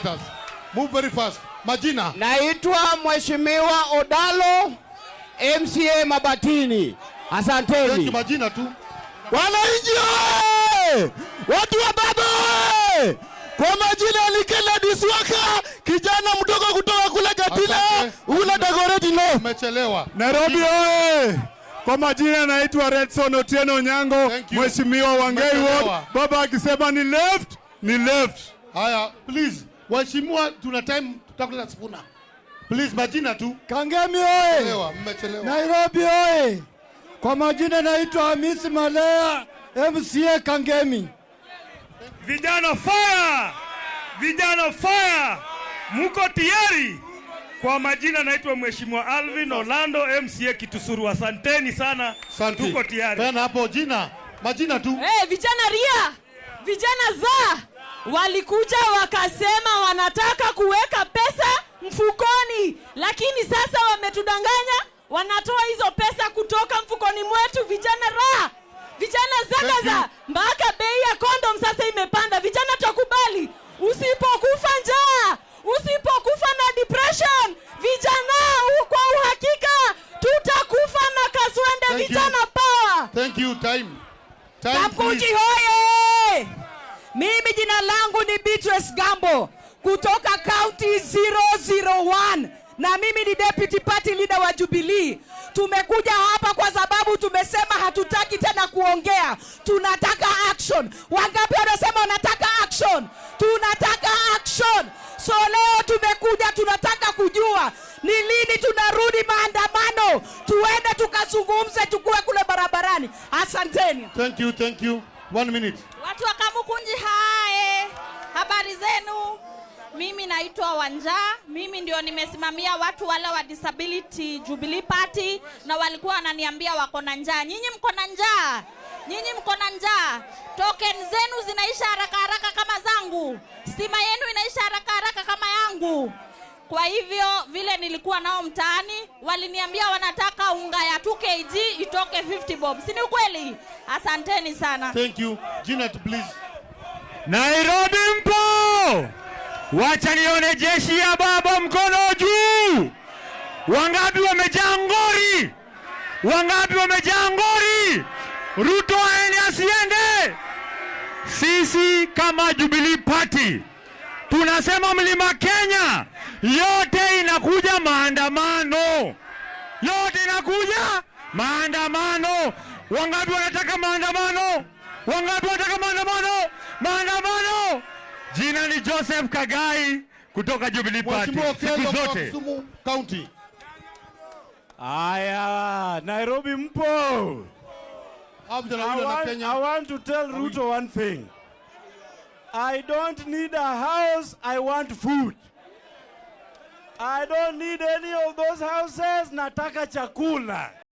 senators. Move very fast. Majina. Naitwa Mheshimiwa Odalo, MCA Mabatini. Asanteni. Thank you, majina tu. Wananchi! Watu wa baba! Kwa majina ni Kennedy Swaka, kijana mdogo kutoka kule Gatila, ule Dagoretti no. Umechelewa. Nairobi oye! Kwa majina naitwa Redson Otieno Nyango, Mheshimiwa Wangei Ward. Baba akisema ni left, ni left. Haya, please. Waheshimiwa, tuna time tutakula sifuna. Please, majina tu. Kangemi oye! Mmechelewa. Nairobi oye! Kwa majina naitwa Hamisi Malea, MCA Kangemi. Vijana fire! Vijana fire! Muko tayari? Kwa majina naitwa Mheshimiwa Alvin Orlando, MCA Kitusuru. Asanteni sana. Tuko tayari. Bana hapo jina. Majina tu. Vijana ria. Vijana za walikuja wakasema wanataka kuweka pesa mfukoni, lakini sasa wametudanganya, wanatoa hizo pesa kutoka mfukoni mwetu. Vijana ra. Vijana zagaza mpaka bei ya condom sasa imepanda. Vijana tukubali, usipokufa njaa, usipokufa na depression, vijana kwa uhakika tutakufa na kaswende. Vijana power. Thank you. Time. Kamukunji hoye! Mimi jina langu ni Beatrice Gambo kutoka County 001 na mimi ni Deputy Party Leader wa Jubilee. Tumekuja hapa kwa sababu tumesema hatutaki tena kuongea. Tunataka action. Wangapi wanasema wanataka action? Tunataka action. So leo tumekuja, tunataka kujua ni lini tunarudi maandamano. Tuende tukazungumze, tukue kule barabarani. Asanteni. Thank you, thank you. 1 minute. Watu wa Kamukunji hae. Habari zenu? Mimi naitwa Wanja. Mimi ndio nimesimamia watu wale wa Disability Jubilee Party na walikuwa wananiambia wako na njaa. Nyinyi mko na njaa? Nyinyi mko na njaa? Token zenu zinaisha haraka haraka kama zangu. Stima yenu inaisha haraka haraka kama yangu. Kwa hivyo vile nilikuwa nao mtaani, waliniambia wanataka unga ya 2 kg itoke 50 bob. Si ni ukweli? Asanteni sana. Thank you. Janet, please. Nairobi mpo! Wacha nione jeshi ya baba mkono juu. Wangapi wamejaa ngori? Wangapi wamejaa ngori? Ruto aende asiende? Sisi kama Jubilee Party tunasema Mlima Kenya yote inakuja maandamano. Yote inakuja maandamano. Wangapi wanataka maandamano? Wangapi wanataka maandamano? Maandamano! Jina ni Joseph Kagai kutoka Jubilee Party. Siku zote. County. Aya, Nairobi mpo. I want to tell Ruto one thing. I don't need a house, I want food. I don't need any of those houses, nataka chakula.